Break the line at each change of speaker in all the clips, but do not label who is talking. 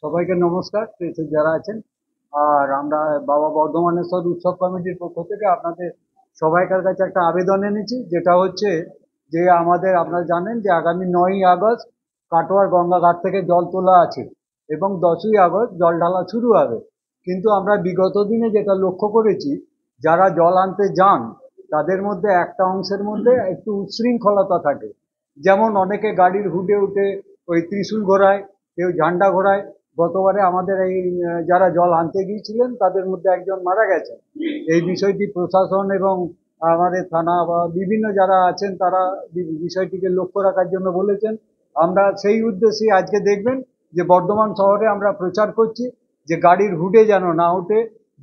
সবাইকে নমস্কার, প্রেসে যারা আছেন। আর আমরা বাবা বর্ধমানেশ্বর উৎসব কমিটির পক্ষ থেকে আপনাদের সবাইকার কাছে একটা আবেদন এনেছি, যেটা হচ্ছে যে আমাদের আপনারা জানেন যে আগামী 9ই আগস্ট কাটোয়ার গঙ্গা ঘাট থেকে জল তোলা আছে এবং 10ই আগস্ট জল ঢালা শুরু হবে। কিন্তু আমরা বিগত দিনে যেটা লক্ষ্য করেছি, যারা জল আনতে যান তাদের মধ্যে একটা অংশের মধ্যে একটু উচ্ছৃঙ্খলতা থাকে। যেমন অনেকে গাড়ির হুডে উঠে ওই ত্রিশূল ঘোরায়, কেউ ঝান্ডা ঘোরায়। গতবারে আমাদের এই যারা জল আনতে গিয়েছিলেন তাদের মধ্যে একজন মারা গেছেন। এই বিষয়টি প্রশাসন এবং আমাদের থানা বা বিভিন্ন যারা আছেন তারা বিষয়টিকে লক্ষ্য রাখার জন্য বলেছেন। আমরা সেই উদ্দেশ্যে আজকে দেখবেন যে বর্ধমান শহরে আমরা প্রচার করছি যে গাড়ির হুডে যেন না ওঠে,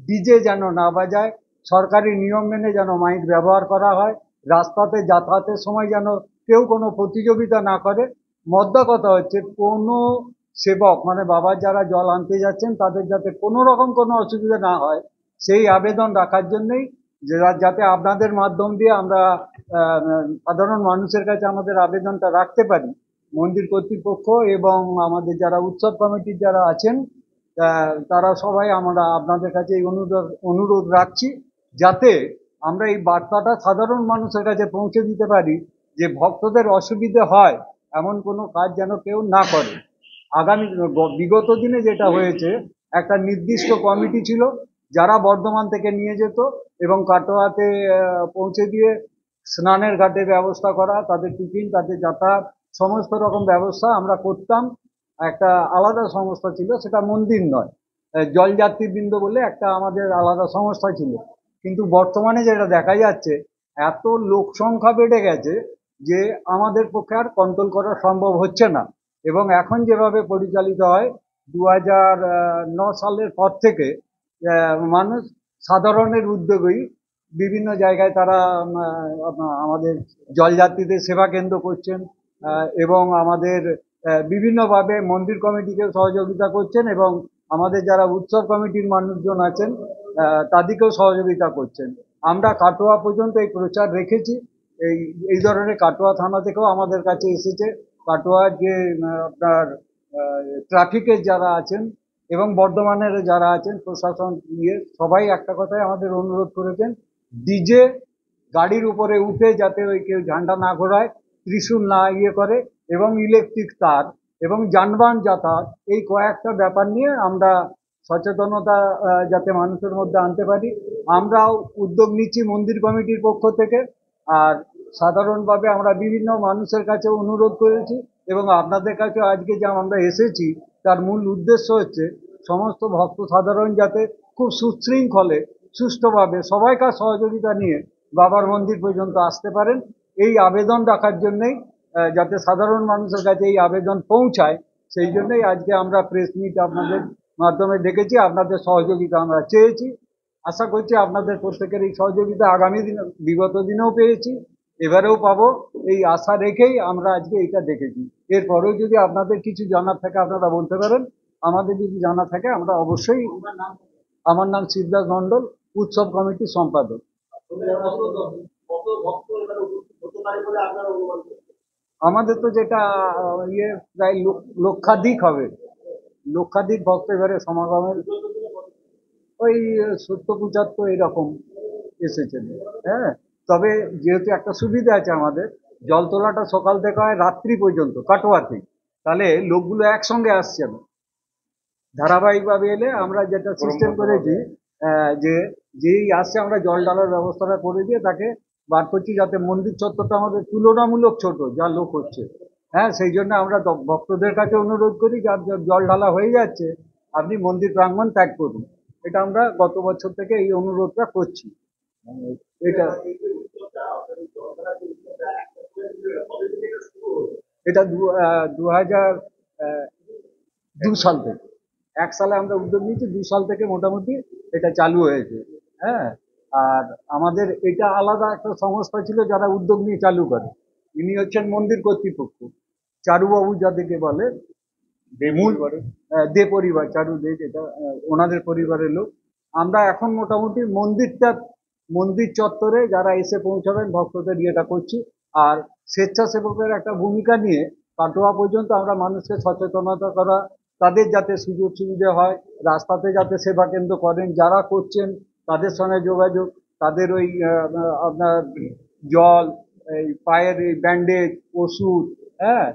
ডিজে যেন না বাজায়, সরকারি নিয়ম মেনে যেন মাইক ব্যবহার করা হয়, রাস্তাতে যাতায়াতের সময় যেন কেউ কোনো প্রতিযোগিতা না করে। মদ্দা কথা হচ্ছে কোনো সেবক মানে বাবার যারা জল আনতে যাচ্ছেন তাদের যাতে কোনো রকম কোনো অসুবিধা না হয়, সেই আবেদন রাখার জন্যই, যাতে আপনাদের মাধ্যম দিয়ে আমরা সাধারণ মানুষের কাছে আমাদের আবেদনটা রাখতে পারি। মন্দির কর্তৃপক্ষ এবং আমাদের যারা উৎসব কমিটির যারা আছেন তারা সবাই আমরা আপনাদের কাছে এই অনুরোধ রাখছি, যাতে আমরা এই বার্তাটা সাধারণ মানুষের কাছে পৌঁছে দিতে পারি যে ভক্তদের অসুবিধে হয় এমন কোনো কাজ যেন কেউ না করে। আগামী বিগত দিনে যেটা হয়েছে, একটা নির্দিষ্ট কমিটি ছিল যারা বর্ধমান থেকে নিয়ে যেত এবং কাটোয়াতে পৌঁছে দিয়ে স্নানের ঘাটে ব্যবস্থা করা, তাদের টিফিন, তাদের যাতায়াত, সমস্ত রকম ব্যবস্থা আমরা করতাম। একটা আলাদা সংস্থা ছিল, সেটা মন্দির নয়, জলযাত্রীবৃন্দ বলে একটা আমাদের আলাদা সংস্থা ছিল। কিন্তু বর্তমানে যেটা দেখা যাচ্ছে, এত লোক সংখ্যা বেড়ে গেছে যে আমাদের পক্ষে আর কন্ট্রোল করা সম্ভব হচ্ছে না। এবং এখন যেভাবে পরিচালিত হয়, 2009 সালের পর থেকে মানুষ সাধারণের উদ্যোগেই বিভিন্ন জায়গায় তারা আমাদের জলযাত্রীদের সেবা কেন্দ্র করছেন এবং আমাদের বিভিন্নভাবে মন্দির কমিটিকে সহযোগিতা করছেন এবং আমাদের যারা উৎসব কমিটির মানুষজন আছেন তাদেরকেও সহযোগিতা করছেন। আমরা কাটোয়া পর্যন্ত এই প্রচার রেখেছি। এই ধরনের কাটোয়া থানা থেকেও আমাদের কাছে এসেছে। কাটোয়ার যে আপনার ট্রাফিকের যারা আছেন এবং বর্ধমানের যারা আছেন প্রশাসন সবাই একটা কথাই আমাদের অনুরোধ করেছেন, ডিজে গাড়ির উপরে উঠে যাতে ওই কেউ ঝান্ডা না ঘোরায়, ত্রিশূল না করে, এবং ইলেকট্রিক তার এবং যানবাহন যাতায়াত, এই কয়েকটা ব্যাপার নিয়ে আমরা সচেতনতা যাতে মানুষের মধ্যে আনতে পারি আমরাও উদ্যোগ নিচ্ছি মন্দির কমিটির পক্ষ থেকে। আর সাধারণভাবে আমরা বিভিন্ন মানুষের কাছে অনুরোধ করেছি এবং আপনাদের কাছে আজকে যা আমরা এসেছি তার মূল উদ্দেশ্য হচ্ছে সমস্ত ভক্ত সাধারণ যাতে খুব সুশৃঙ্খলে সুষ্ঠুভাবে সবাইকার সহযোগিতা নিয়ে বাবার মন্দির পর্যন্ত আসতে পারেন, এই আবেদন রাখার জন্যেই, যাতে সাধারণ মানুষের কাছে এই আবেদন পৌঁছায়, সেই জন্যই আজকে আমরা প্রেস মিট আপনাদের মাধ্যমে ডেকেছি। আপনাদের সহযোগিতা আমরা চেয়েছি। আশা করছি আপনাদের প্রত্যেকের এই সহযোগিতা আগামী দিনে, বিগত দিনেও পেয়েছি, এবারেও পাবো, এই আশা রেখেই আমরা আজকে এটা দেখেছি। এরপরেও যদি আপনাদের কিছু জানার থাকে আপনারা বলতে পারেন, আমাদের যদি জানা থাকে আমরা অবশ্যই। আমার নাম শিবদাস মন্ডল, উৎসব কমিটির সম্পাদক। আমাদের তো যেটা প্রায় লক্ষাধিক হবে, লক্ষাধিক ভক্ত এবারে সমাগমের, ওই 70-75 এরকম এসেছেন। হ্যাঁ, তবে যেহেতু একটা সুবিধা আছে আমাদের, জল তোলাটা সকাল থেকে হয় রাত্রি পর্যন্ত কাটোয়াতে, তাহলে লোকগুলো একসঙ্গে আসছে না। ধারাবাহিকভাবে এলে আমরা যেটা সিস্টেম করেছি যে যেই আসছে আমরা জল ঢালার ব্যবস্থাটা করে দিয়ে তাকে বার করছি, যাতে মন্দির চত্বরটা আমাদের তুলনামূলক ছোট যা লোক হচ্ছে। হ্যাঁ, সেই জন্য আমরা ভক্তদের কাছে অনুরোধ করি, যার জল ঢালা হয়ে যাচ্ছে আপনি মন্দির প্রাঙ্গণ ত্যাগ করুন। এটা আমরা গত বছর থেকে এই অনুরোধটা করছি। এটা এটা 2002 সাল থেকে, 1 সালে আমরা উদ্যোগ নিয়েছি, 2 সাল থেকে মোটামুটি এটা চালু হয়েছে। হ্যাঁ, আর আমাদের এটা আলাদা একটা সংস্থা ছিল যারা উদ্যোগ নিয়ে চালু করে, ইনি হচ্ছেন মন্দির কর্তৃপক্ষ, চারুবাবু যাদেরকে বলে, মূল দে পরিবার, চারু দে, যেটা ওনাদের পরিবারের লোক। আমরা এখন মোটামুটি মন্দির চত্বরে যারা এসে পৌঁছাবেন ভক্তদের ইয়েটা করছি। আর স্বেচ্ছাসেবকের একটা ভূমিকা নিয়ে কাটোয়া পর্যন্ত আমরা মানুষকে সচেতনতা করা, তাদের যাতে সুযোগ সুবিধা হয়, রাস্তাতে যাতে সেবা কেন্দ্র করেন, যারা করছেন তাদের সঙ্গে যোগাযোগ, তাদের ওই আপনার জল, এই পায়ের এই ব্যান্ডেজ, ওষুধ, হ্যাঁ,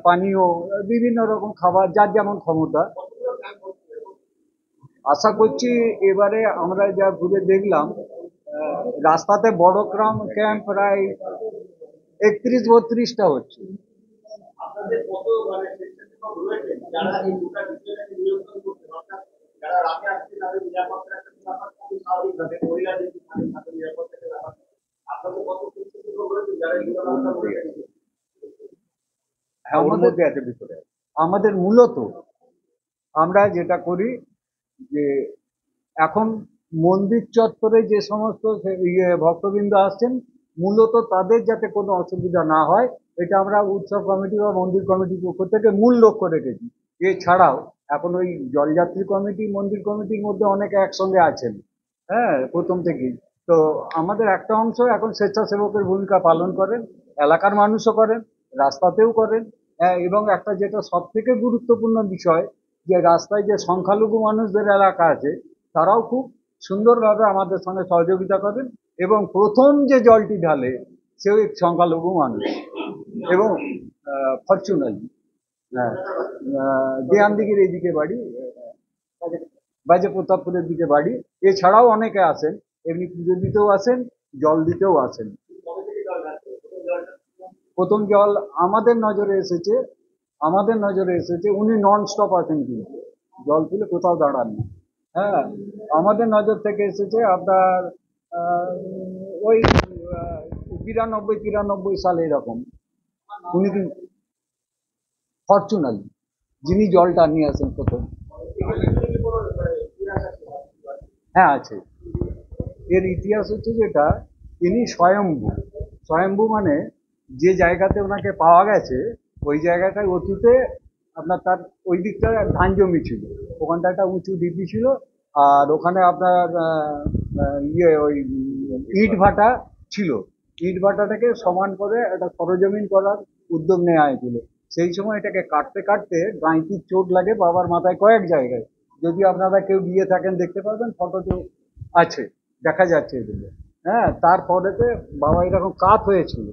পানীয়, বিভিন্ন রকম খাবার, যার যেমন ক্ষমতা। আশা করছি এবারে আমরা যা ঘুরে দেখলাম, রাস্তাতে বড় ক্যাম্প প্রায় 31-32টা হচ্ছে। হ্যাঁ, ওর মধ্যে আছে ভিতরে। আমাদের মূলত আমরা যেটা করি যে এখন মন্দির চত্বরে যে সমস্ত ভক্তবৃন্দ আসছেন, মূলত তাদের যাতে কোনো অসুবিধা না হয়, এটা আমরা উৎসব কমিটি বা মন্দির কমিটির পক্ষ থেকে মূল লক্ষ্য রেখেছি। এছাড়াও এখন ওই জলযাত্রী কমিটি, মন্দির কমিটির মধ্যে অনেকে একসঙ্গে আছেন, হ্যাঁ, প্রথম থেকেই। তো আমাদের একটা অংশ এখন স্বেচ্ছাসেবকের ভূমিকা পালন করেন, এলাকার মানুষও করেন, রাস্তাতেও করেন। হ্যাঁ, এবং একটা যেটা সব থেকে গুরুত্বপূর্ণ বিষয়, যে রাস্তায় যে সংখ্যালঘু মানুষদের এলাকা আছে, তারাও খুব সুন্দরভাবে আমাদের সঙ্গে সহযোগিতা করেন। এবং প্রথম যে জলটি ঢালে সেও এক সংখ্যালঘু মানুষ, এবং ফরচুনালি, হ্যাঁ, দেয়ান দিঘির এইদিকে বাড়ি, বাজে প্রতাপপুরের দিকে বাড়ি। এছাড়াও অনেকে আসেন, এমনি পুজো দিতেও আসেন, জল দিতেও আসেন। প্রথম জল আমাদের নজরে এসেছে উনি নন স্টপ আছেন, কিন্তু জল তুলে কোথাও দাঁড়ান না। হ্যাঁ, আমাদের নজর থেকে এসেছে আপনার ওই 92-93 সালে এরকম। উনি কিন্তু ফরচুনালি যিনি জলটা নিয়ে আসেন প্রথম। হ্যাঁ, আছে। এর ইতিহাস হচ্ছে যেটা, ইনি স্বয়ম্ভু। স্বয়ম্ভু মানে যে জায়গাতে ওনাকে পাওয়া গেছে, ওই জায়গাটায় অতীতে আপনার তার ওই দিকটা ধান জমি ছিল, ওখানটা একটা উঁচু ঢিপি ছিল। আর ওখানে আপনার ওই ইট ভাটা ছিল। ইট ভাটাটাকে সমান করে একটা সরজমিন করার উদ্যোগ নেওয়া হয়েছিল। সেই সময় এটাকে কাটতে কাটতে গাঁইতির চোট লাগে বাবার মাথায় কয়েক জায়গায়। যদি আপনারা কেউ গিয়ে থাকেন দেখতে পাবেন, ফটোতে আছে, দেখা যাচ্ছে এগুলো। হ্যাঁ, তারপরেতে বাবা এরকম কাত হয়েছিল।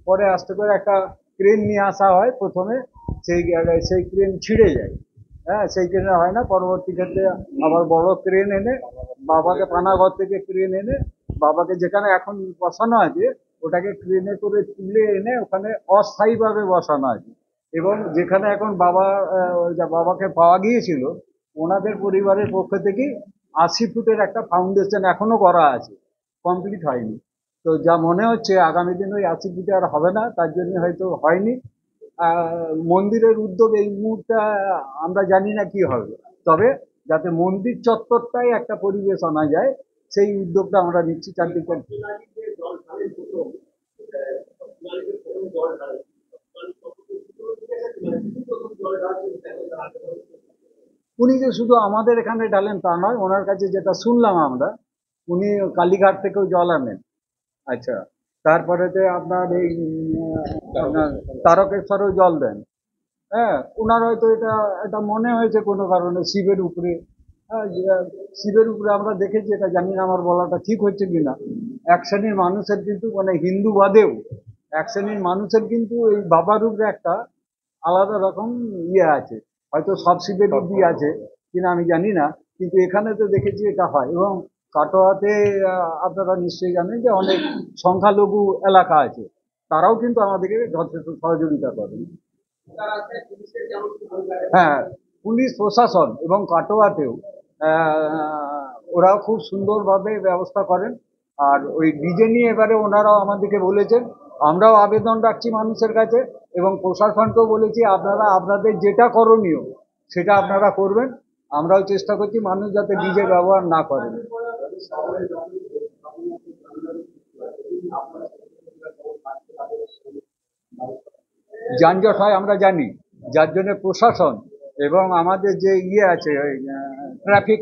পরে আস্তে করে একটা ক্রেন নিয়ে আসা হয় প্রথমে, সেই ক্রেন ছিঁড়ে যায়। হ্যাঁ, সেই ক্রেনে হয় না, পরবর্তী ক্ষেত্রে আবার বড় ক্রেন এনে বাবাকে, পানাগড় থেকে ক্রেন এনে বাবাকে যেখানে এখন বসানো আছে, ওটাকে ক্রেনে করে তুলে এনে ওখানে অস্থায়ীভাবে বসানো আছে। এবং যেখানে এখন বাবাকে পাওয়া গিয়েছিল, ওনাদের পরিবারের পক্ষ থেকে 80 ফুটের একটা ফাউন্ডেশন এখনো করা আছে, কমপ্লিট হয়নি। তো যা মনে হচ্ছে আগামী দিন ওই 80 ফুটে আর হবে না, তার জন্য হয়তো হয়নি। মন্দিরের উদ্যোগ এই মুহূর্তে আমরা জানি না কি হবে, তবে যাতে মন্দির চত্বরটাই একটা পরিবেশ আনা যায়, সেই উদ্যোগটা আমরা নিচ্ছি চারদিকে। উনি যে শুধু আমাদের এখানে ঢালেন তা নয়, ওনার কাছে যেটা শুনলাম আমরা, উনি কালীঘাট থেকেও জল আনেন। আচ্ছা, তারপরেতে আপনার এই আপনার তারকেশ্বরেও জল দেন। হ্যাঁ, ওনার হয়তো এটা এটা মনে হয়েছে কোনো কারণে শিবের উপরে। হ্যাঁ, শিবের উপরে আমরা দেখেছি, এটা জানি না আমার বলাটা ঠিক হচ্ছে কিনা। এক শ্রেণীর মানুষের কিন্তু, মানে হিন্দু বাদেও এক শ্রেণীর মানুষের কিন্তু এই বাবার উপরে একটা আলাদা রকম আছে। হয়তো সব শিবের রূপই আছে কিনা আমি জানি না, কিন্তু এখানে তো দেখেছি এটা হয়। এবং কাটোয়াতে আপনারা নিশ্চয়ই জানেন যে অনেক সংখ্যালঘু এলাকা আছে, তারাও কিন্তু আমাদেরকে যথেষ্ট সহযোগিতা করেন। হ্যাঁ, পুলিশ প্রশাসন এবং কাটোয়াতেও ওরাও খুব সুন্দরভাবে ব্যবস্থা করেন। আর ওই ডিজে নিয়ে এবারে ওনারাও আমাদেরকে বলেছেন, আমরাও আবেদন রাখছি মানুষের কাছে, এবং প্রশাসনকেও বলেছি আপনারা আপনাদের যেটা করণীয় সেটা আপনারা করবেন। আমরাও চেষ্টা করছি মানুষ যাতে ডিজে ব্যবহার না করেন। যানজট হয় আমরা জানি, যার জন্য প্রশাসন এবং আমাদের যে আছে ট্রাফিক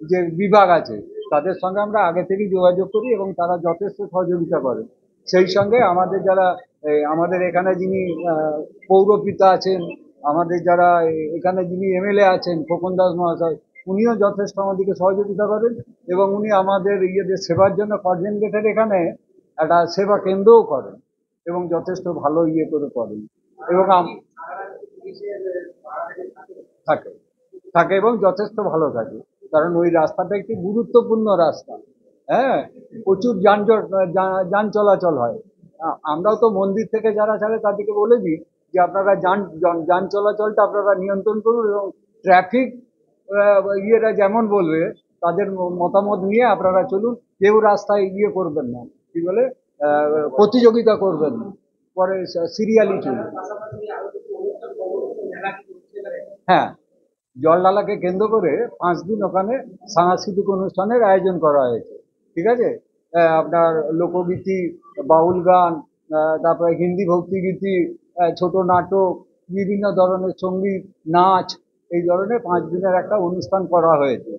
যে বিভাগ আছে, তাদের সঙ্গে আমরা আগে থেকেই যোগাযোগ করি এবং তারা যথেষ্ট সহযোগিতা করে। সেই সঙ্গে আমাদের যারা আমাদের এখানে যিনি পৌরপিতা আছেন, আমাদের যারা এখানে যিনি এমএলএ আছেন খোকন দাস মহাশয়, উনিও যথেষ্ট আমাদেরকে সহযোগিতা করেন এবং উনি আমাদের ইয়েদের সেবার জন্য কর্জেন গেটের এখানে একটা সেবা কেন্দ্রও করেন এবং যথেষ্ট ভালো ইয়ে করে করেন এবং থাকে থাকে এবং যথেষ্ট ভালো থাকে, কারণ ওই রাস্তাটা একটি গুরুত্বপূর্ণ রাস্তা। হ্যাঁ, প্রচুর যান চলাচল হয়। আমরাও তো মন্দির থেকে যারা ছাড়ে তাদেরকে বলে দিই যে আপনারা যান চলাচলটা আপনারা নিয়ন্ত্রণ করুন এবং ট্রাফিক ইয়েরা যেমন বলবে তাদের মতামত নিয়ে আপনারা চলুন। কেউ রাস্তায় ইয়ে করবেন না, কি বলে, প্রতিযোগিতা করবেন না, পরে সিরিয়ালি চলবে। হ্যাঁ, জলডালাকে কেন্দ্র করে 5 দিন ওখানে সাংস্কৃতিক অনুষ্ঠানের আয়োজন করা হয়েছে। ঠিক আছে, আপনার লোকগীতি, বাউল গান, তারপরে হিন্দি ভক্তিগীতি, ছোট নাটক, বিভিন্ন ধরনের সঙ্গীত, নাচ, এই ধরনের 5 দিনের একটা অনুষ্ঠান করা হয়েছে।